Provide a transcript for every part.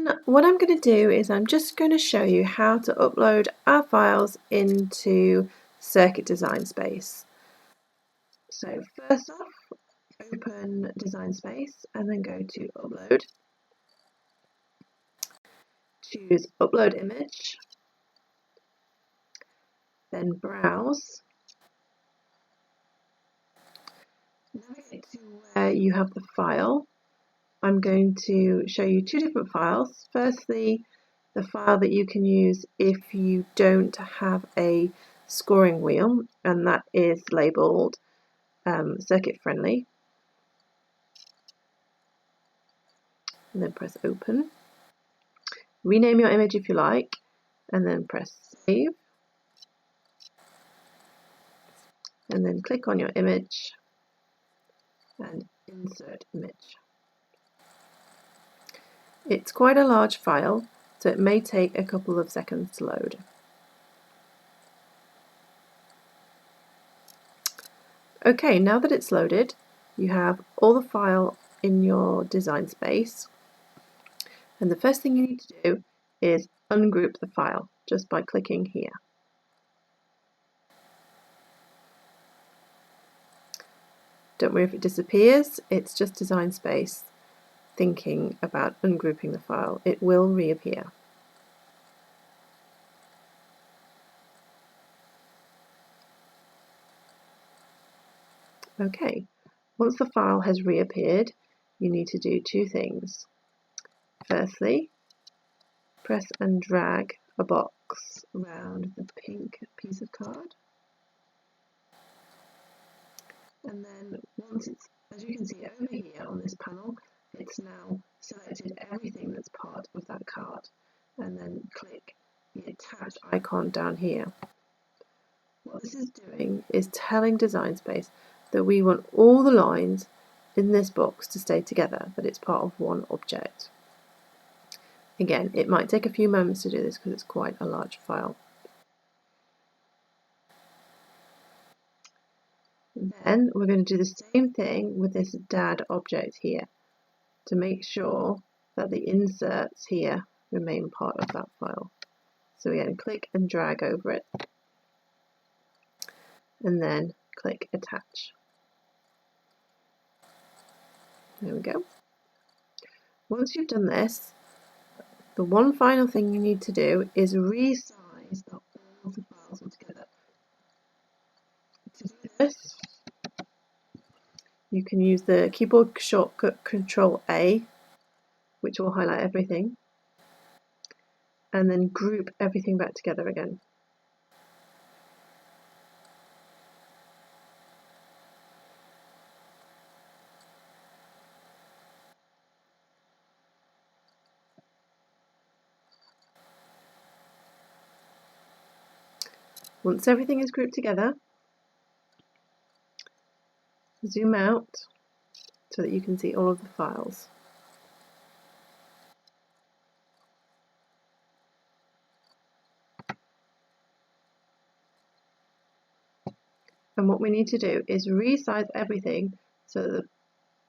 then what I'm going to do is I'm just going to show you how to upload our files into Circuit Design Space. So first off, open Design Space and then go to Upload. Choose Upload Image, then Browse. Navigate to where you have the file. I'm going to show you two different files. Firstly, the file that you can use if you don't have a scoring wheel, and that is labelled circuit friendly. And then press open. Rename your image if you like, and then press save. And then click on your image and insert image. It's quite a large file, so it may take a couple of seconds to load. Okay, now that it's loaded, you have all the file in your design space, and the first thing you need to do is ungroup the file just by clicking here. Don't worry if it disappears, it's just design space thinking about ungrouping the file. It will reappear. Okay, once the file has reappeared, you need to do two things. Firstly, press and drag a box around the pink piece of card. And then once it's, as you can see over here on this panel, it's now selected everything that's part of that card. And then click the attach icon down here. What this is doing is telling Design Space that we want all the lines in this box to stay together, that it's part of one object. Again, it might take a few moments to do this because it's quite a large file. Then we're going to do the same thing with this dad object here to make sure that the inserts here remain part of that file. So again, click and drag over it and then click attach. There we go. Once you've done this, the one final thing you need to do is resize all of the files altogether. To do this, you can use the keyboard shortcut Control A, which will highlight everything, and then group everything back together again. Once everything is grouped together, zoom out so that you can see all of the files. And what we need to do is resize everything so that the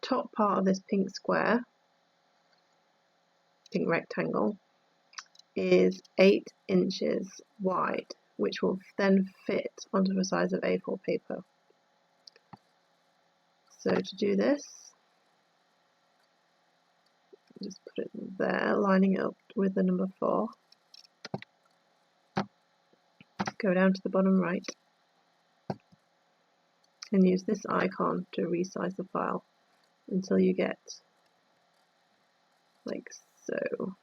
top part of this pink square, pink rectangle, is 8 inches wide, which will then fit onto the size of A4 paper. So to do this, just put it there, lining it up with the number 4. Go down to the bottom right and use this icon to resize the file until you get like so.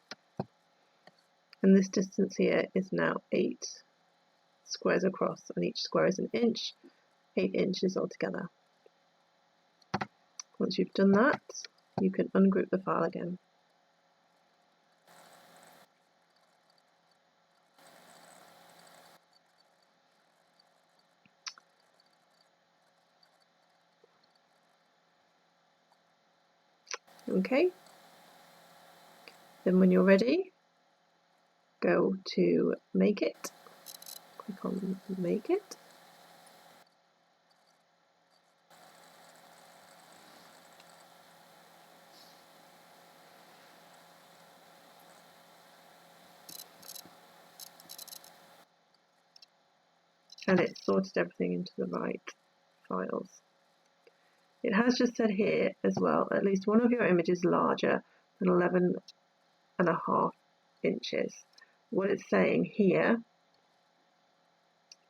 And this distance here is now 8 squares across, and each square is an inch, 8 inches altogether. Once you've done that, you can ungroup the file again. Okay, then when you're ready, go to Make It, click on Make It, and it's sorted everything into the right files. It has just said here as well, at least one of your images larger than 11.5 inches. What it's saying here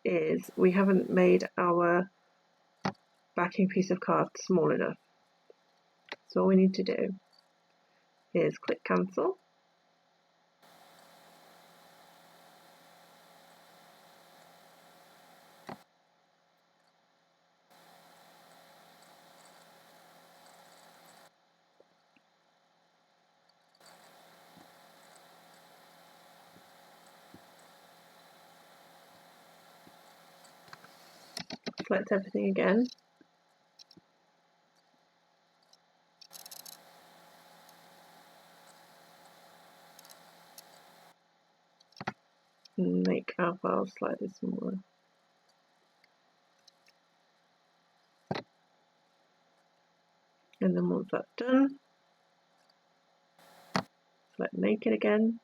is we haven't made our backing piece of card small enough. So all we need to do is click cancel. Select everything again. And make our file slightly smaller. And then once that's done, select make it again.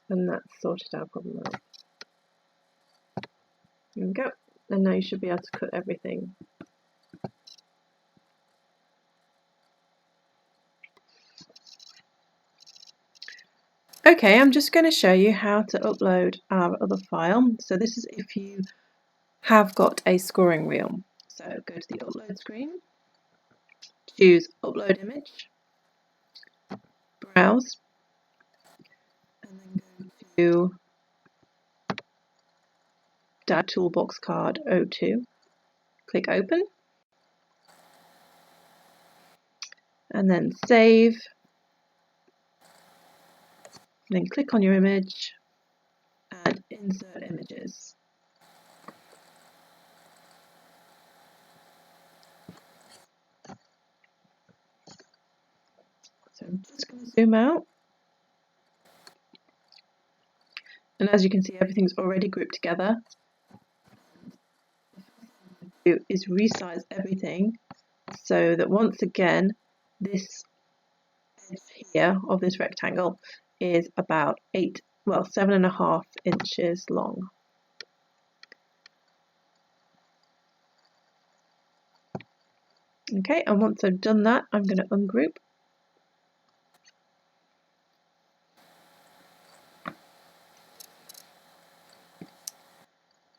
And that's sorted our problem out. There we go. And now you should be able to cut everything. Okay, I'm just going to show you how to upload our other file. So this is if you have got a scoring wheel. So go to the upload screen, choose upload image, browse, and then go to Data Toolbox card 02. Click open, and then save, and then click on your image and insert images. So I'm just going to zoom out, and as you can see, everything's already grouped together. Do is resize everything so that once again this edge here of this rectangle is about 7.5 inches long. Okay, and once I've done that, I'm going to ungroup.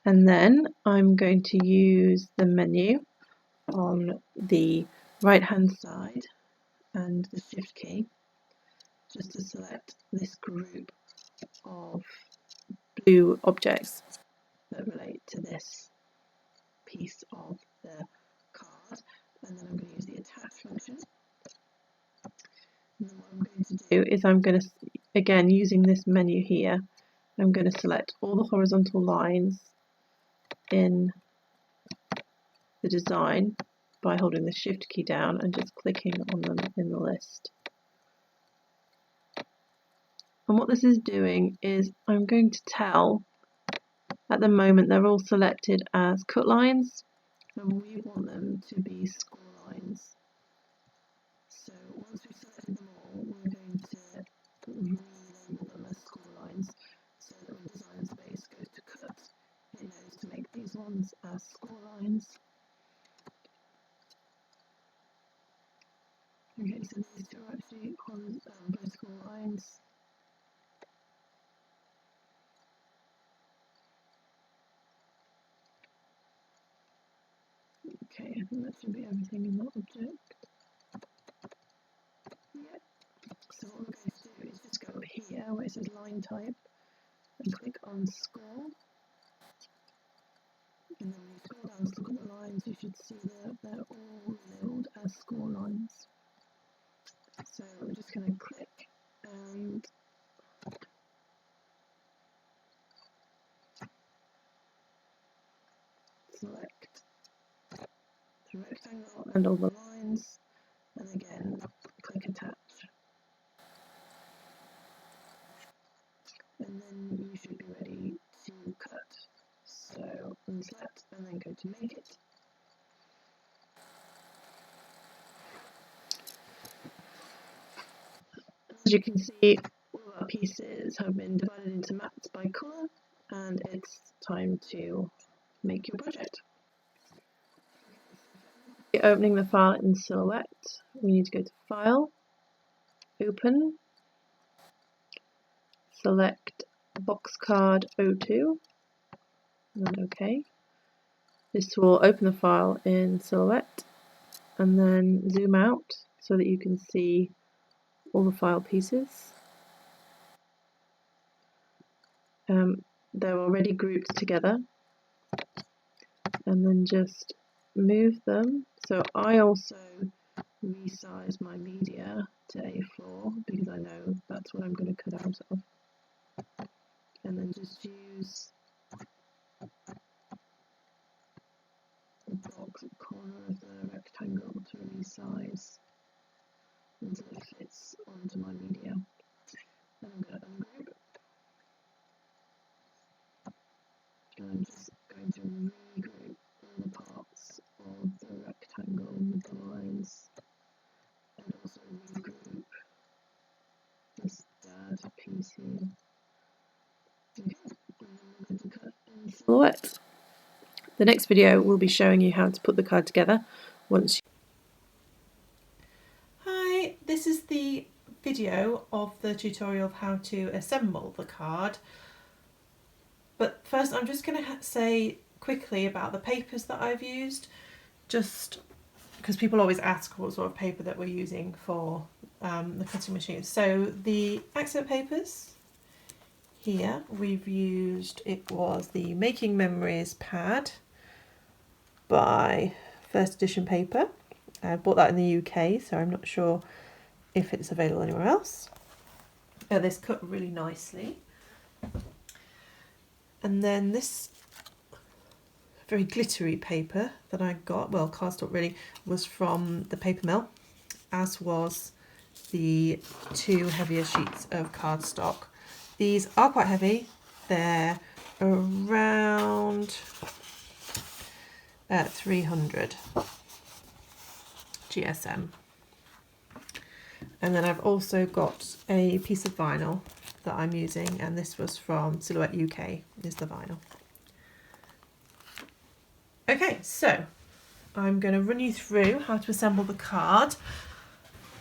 And then I'm going to use the menu on the right hand side and the shift key just to select this group of blue objects that relate to this piece of the card, and then I'm going to use the attach function. And then what I'm going to do is I'm going to, again using this menu here, I'm going to select all the horizontal lines in the design by holding the shift key down and just clicking on them in the list. And what this is doing is I'm going to tell, at the moment they're all selected as cut lines, and we want them to be score lines. So once we've selected them all, we're going to relabel them as score lines so that when Design Space goes to cut, it knows to make these ones as score lines. Okay, so these two are actually vertical lines. Okay, I think that should be everything in that object. Yep. So what we're going to do is just go over here where it says line type and click on score. And then when you scroll down to look at the lines, you should see that they're all labelled as score lines. So we're just going to click and select the rectangle and all the lines, and again click attach. And then you should be ready to cut. So unselect and then go to make it. As you can see, all of our pieces have been divided into mats by colour, and it's time to make your project. Opening the file in Silhouette, we need to go to File, Open, select Boxcard 02, and OK. This will open the file in Silhouette and then zoom out so that you can see all the file pieces. They're already grouped together, and then just move them. So I also resize my media to A4 because I know that's what I'm going to cut out of, and then just use the box corner of the rectangle to resize until it fits onto my media. Then I'm going to ungroup, and I'm just going to regroup all the parts of the rectangle with the lines, and also regroup this dad piece here. Okay, and then we're going to cut in Silhouette. The next video will be showing you how to put the card together once you... Hi, this is the video of the tutorial of how to assemble the card. But first I'm just going to say quickly about the papers that I've used, just because people always ask what sort of paper that we're using for the cutting machine. So the accent papers, here we've used, it was the Making Memories pad by First Edition Paper. I bought that in the UK, so I'm not sure if it's available anywhere else. This cut really nicely. And then this very glittery paper that I got, well, cardstock really, was from the paper mill, as was the 2 heavier sheets of cardstock. These are quite heavy. They're around 300 GSM. And then I've also got a piece of vinyl that I'm using, and this was from Silhouette UK, is the vinyl. Okay, so I'm going to run you through how to assemble the card.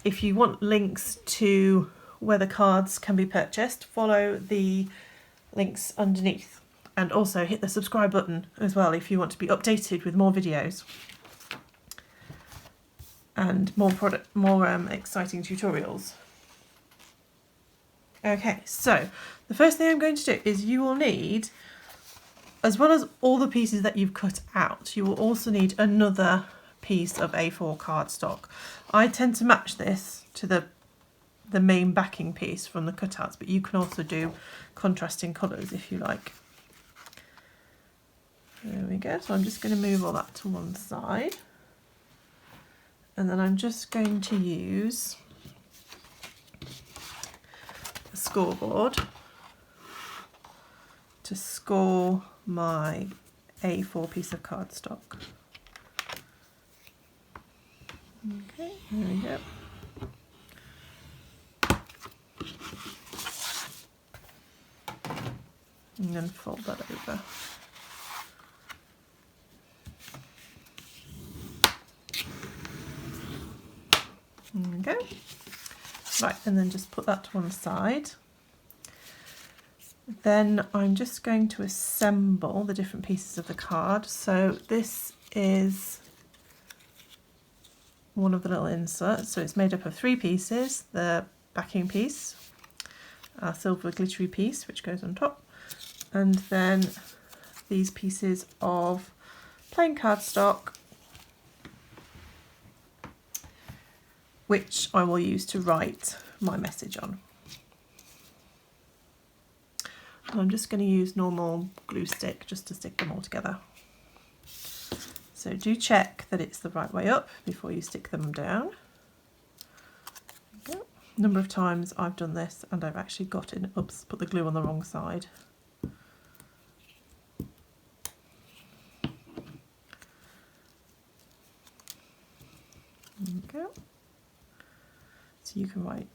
If you want links to where the cards can be purchased, follow the links underneath, and also hit the subscribe button as well if you want to be updated with more videos and more exciting tutorials. Okay, so the first thing I'm going to do is you will need, as well as all the pieces that you've cut out, you will also need another piece of A4 cardstock. I tend to match this to the main backing piece from the cutouts, but you can also do contrasting colours if you like. There we go, so I'm just going to move all that to one side. And then I'm just going to use a scoreboard to score my A4 piece of cardstock. Okay, there we go. And then fold that over. There we go. Right, and then just put that to one side. Then I'm just going to assemble the different pieces of the card. So this is one of the little inserts. So it's made up of 3 pieces: the backing piece, our silver glittery piece which goes on top, and then these pieces of plain cardstock which I will use to write my message on. And I'm just going to use normal glue stick just to stick them all together. So do check that it's the right way up before you stick them down. A number of times I've done this and I've actually put the glue on the wrong side. go. So you can write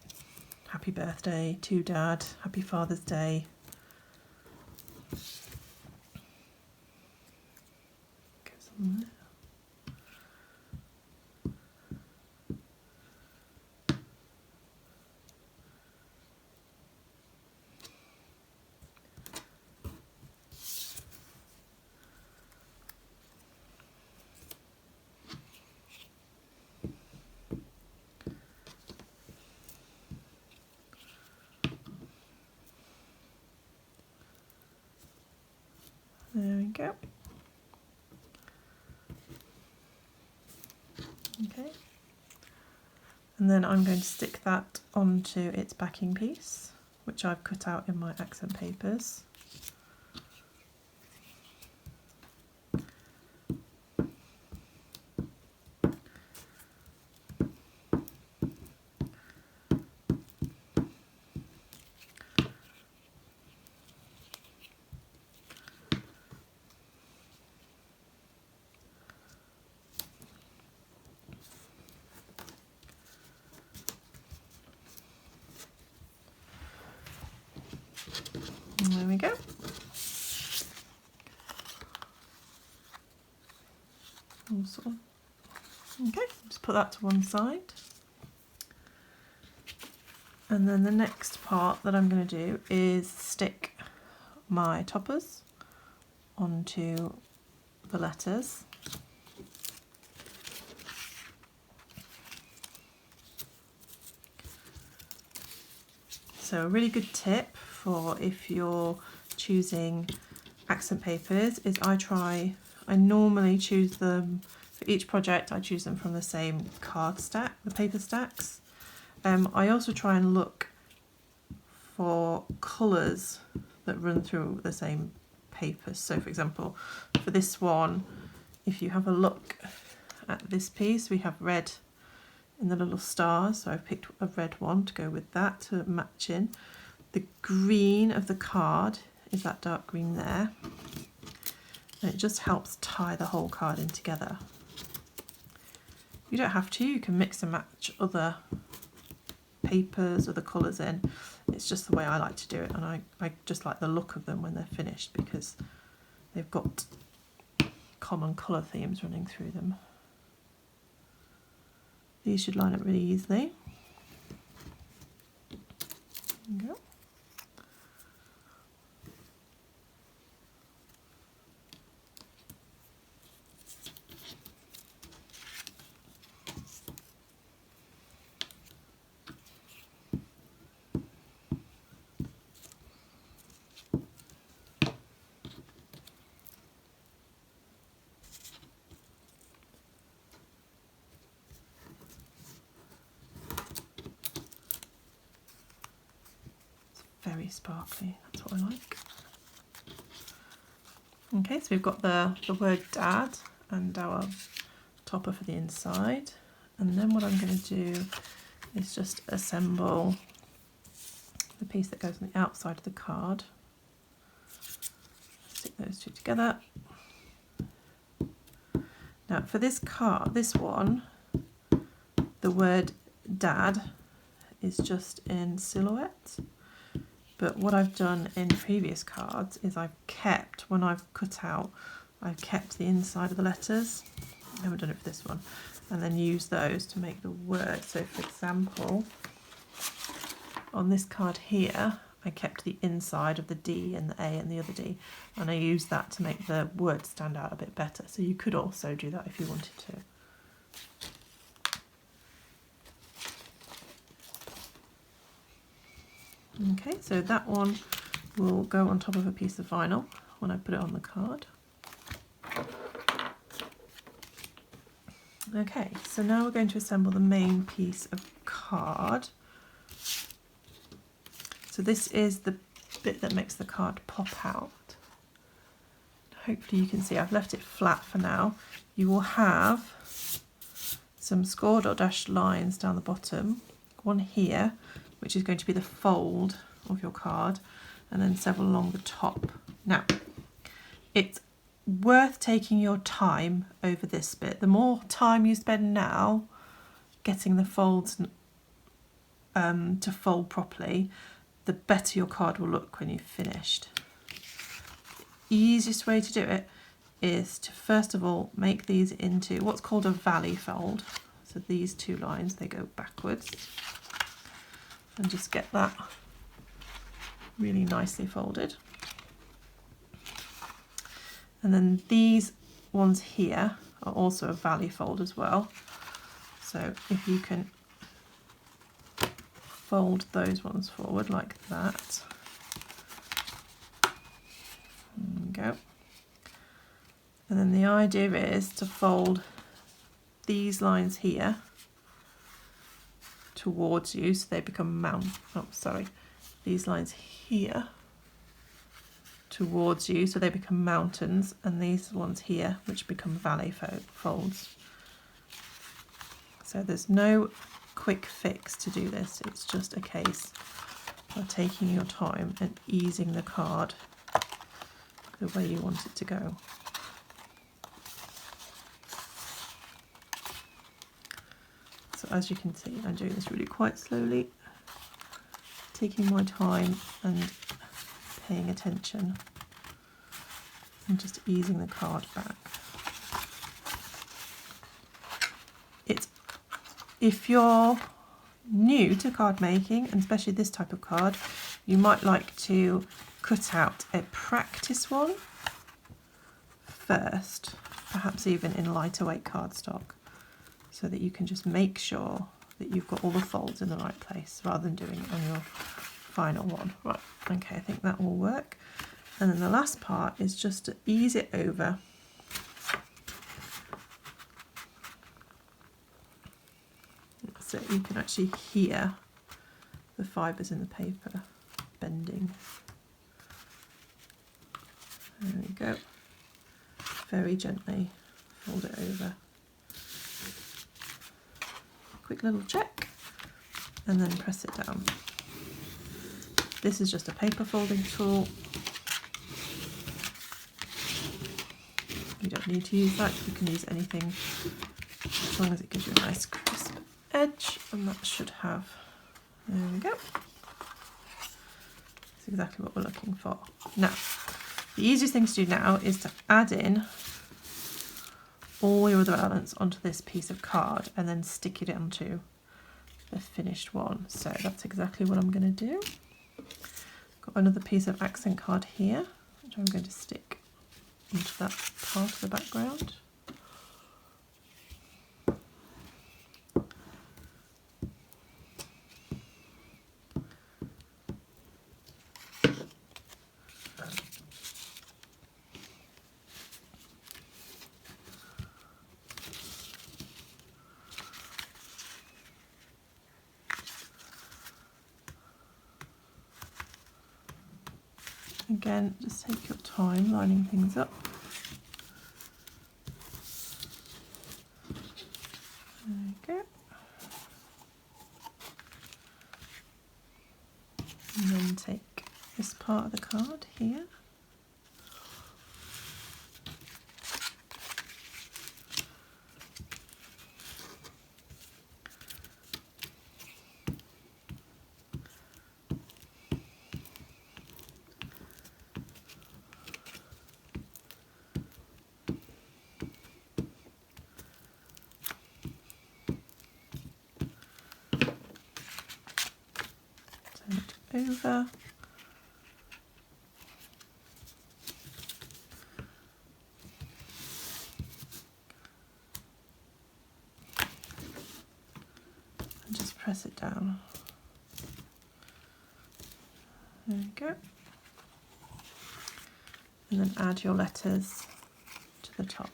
happy birthday to Dad, happy Father's Day. Goes on there. There we go. Okay. And then I'm going to stick that onto its backing piece, which I've cut out in my accent papers. And there we go. Awesome. Okay, just put that to one side. And then the next part that I'm going to do is stick my toppers onto the letters. So a really good tip for if you're choosing accent papers is I normally choose them, for each project I choose them from the same card stack, the paper stacks. I also try and look for colours that run through the same papers. So for example, for this one, if you have a look at this piece, we have red in the little stars, so I've picked a red one to go with that to match in. The green of the card is that dark green there, and it just helps tie the whole card in together. You don't have to, you can mix and match other papers, other colours in. It's just the way I like to do it, and I just like the look of them when they're finished because they've got common colour themes running through them. These should line up really easily. There we go. Very sparkly, that's what I like. Okay, so we've got the word Dad and our topper for the inside, and then what I'm going to do is just assemble the piece that goes on the outside of the card. Stick those two together. Now for this card, this one, the word Dad is just in silhouette. But what I've done in previous cards is I've kept, when I've cut out, I've kept the inside of the letters. I haven't done it for this one. And then used those to make the word. So for example, on this card here, I kept the inside of the D and the A and the other D. And I used that to make the word stand out a bit better. So you could also do that if you wanted to. Okay, so that one will go on top of a piece of vinyl when I put it on the card. Okay, so now we're going to assemble the main piece of card. So this is the bit that makes the card pop out. Hopefully you can see I've left it flat for now. You will have some scored or dashed lines down the bottom, one here, which is going to be the fold of your card, and then several along the top. Now, it's worth taking your time over this bit. The more time you spend now getting the folds to fold properly, the better your card will look when you've finished. The easiest way to do it is to first of all make these into what's called a valley fold. So these two lines, they go backwards, and just get that really nicely folded. And then these ones here are also a valley fold as well. So if you can fold those ones forward like that. There we go. And then the idea is to fold these lines here towards you so they become these lines here towards you so they become mountains, and these ones here which become valley folds. So there's no quick fix to do this, it's just a case of taking your time and easing the card the way you want it to go. So as you can see, I'm doing this really quite slowly, taking my time and paying attention and just easing the card back. If you're new to card making, and especially this type of card, you might like to cut out a practice one first, perhaps even in lighter weight cardstock, so that you can just make sure that you've got all the folds in the right place rather than doing it on your final one. Right, okay, I think that will work. And then the last part is just to ease it over. So you can actually hear the fibres in the paper bending. There we go. Very gently fold it over. Quick little check and then press it down. This is just a paper folding tool. You don't need to use that, you can use anything as long as it gives you a nice crisp edge, and that should have, there we go. That's exactly what we're looking for. Now, the easiest thing to do now is to add in all your other elements onto this piece of card and then stick it onto the finished one. So that's exactly what I'm going to do. Got another piece of accent card here, which I'm going to stick into that part of the background. Again, just take your time lining things up. There we go. And then take this part of the card here. Over. And just press it down. There we go. And then add your letters to the top.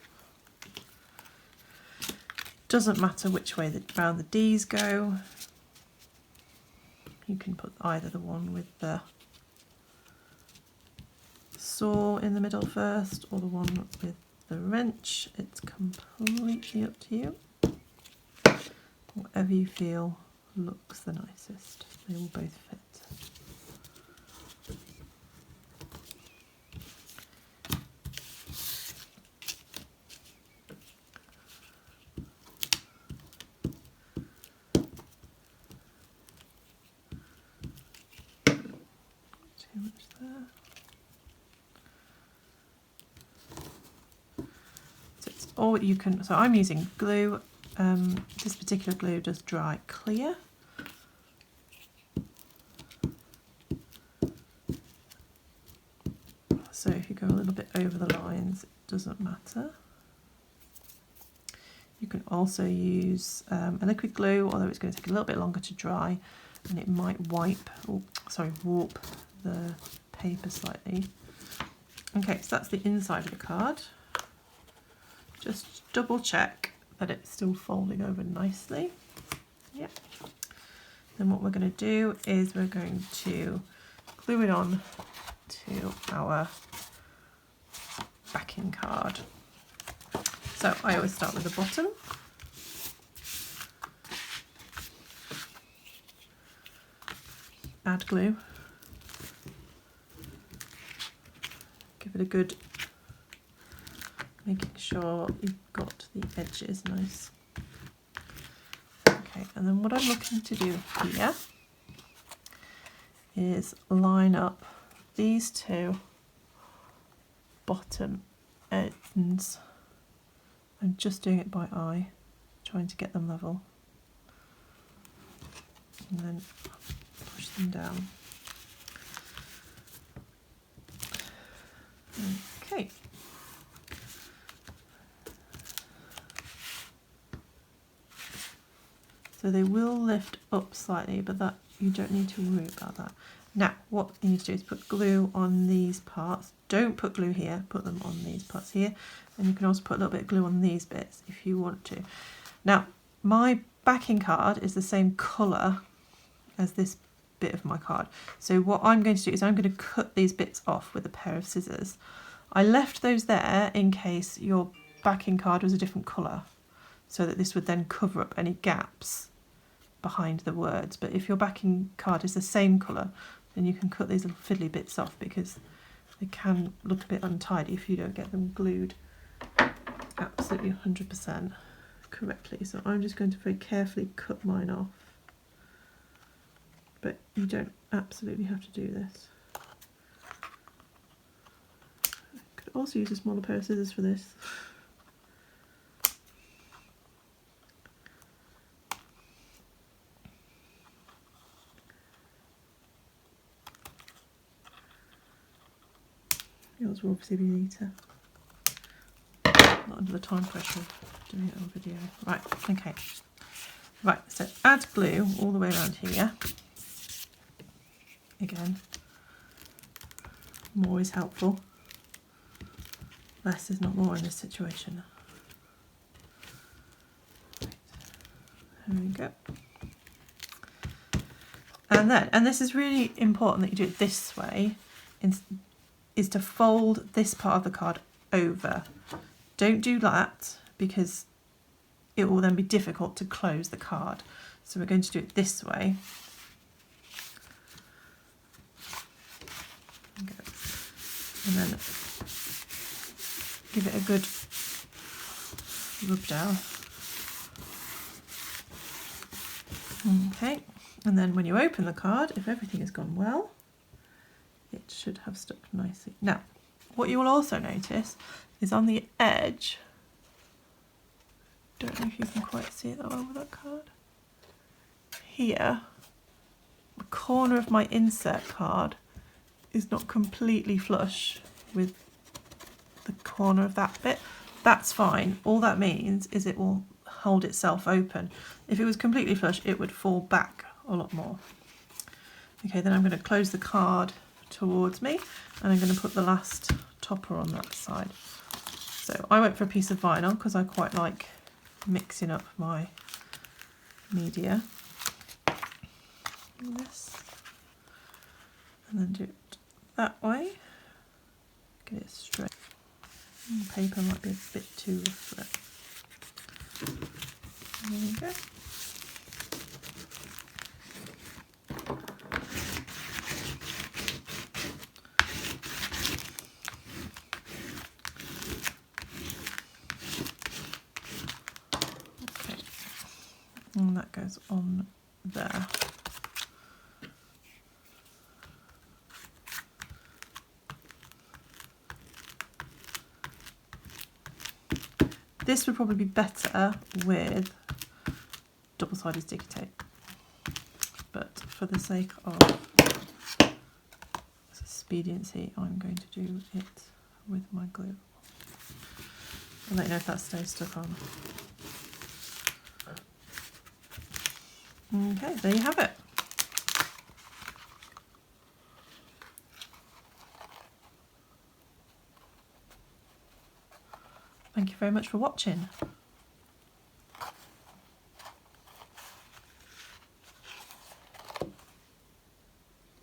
Doesn't matter which way round the D's go. You can put either the one with the saw in the middle first or the one with the wrench. It's completely up to you. Whatever you feel looks the nicest. They will both fit. So it's all you can. So I'm using glue. This particular glue does dry clear. So if you go a little bit over the lines, it doesn't matter. You can also use a liquid glue, although it's going to take a little bit longer to dry, and it might warp the paper slightly. Okay, so that's the inside of the card. Just double check that it's still folding over nicely. Yep. Then what we're going to do is we're going to glue it on to our backing card. So I always start with the bottom. Add glue. Give it a good, making sure you've got the edges nice. Okay, and then what I'm looking to do here is line up these two bottom ends. I'm just doing it by eye, trying to get them level, and then push them down. Okay. So they will lift up slightly, but that you don't need to worry about that. Now, what you need to do is put glue on these parts. Don't put glue here, put them on these parts here. And you can also put a little bit of glue on these bits if you want to. Now, my backing card is the same colour as this bit of my card. So what I'm going to do is I'm going to cut these bits off with a pair of scissors. I left those there in case your backing card was a different colour, so that this would then cover up any gaps behind the words. But if your backing card is the same colour, then you can cut these little fiddly bits off, because they can look a bit untidy if you don't get them glued absolutely 100% correctly. So I'm just going to very carefully cut mine off, but you don't absolutely have to do this. I could also use a smaller pair of scissors for this. Yours will obviously be neater. Not under the time pressure of doing it on video. Right, okay. Right, so add glue all the way around here. Again, more is helpful. Less is not more in this situation. Right. There we go. And this is really important that you do it this way, is to fold this part of the card over. Don't do that, because it will then be difficult to close the card. So we're going to do it this way. And then give it a good rub down. Okay, and then when you open the card, if everything has gone well, it should have stuck nicely. Now, what you will also notice is on the edge, don't know if you can quite see it that well with that card, here, the corner of my insert card is not completely flush with the corner of that bit. That's fine. All that means is it will hold itself open. If it was completely flush, it would fall back a lot more. Okay, then I'm going to close the card towards me, and I'm going to put the last topper on that side. So I went for a piece of vinyl because I quite like mixing up my media. This, and then do it that way. Get it straight. The paper might be a bit too rough for it. There we go. Okay, and that goes on there. This would probably be better with double-sided sticky tape, but for the sake of expediency, I'm going to do it with my glue. I'll let you know if that stays stuck on. Okay, there you have it. Thank you very much for watching.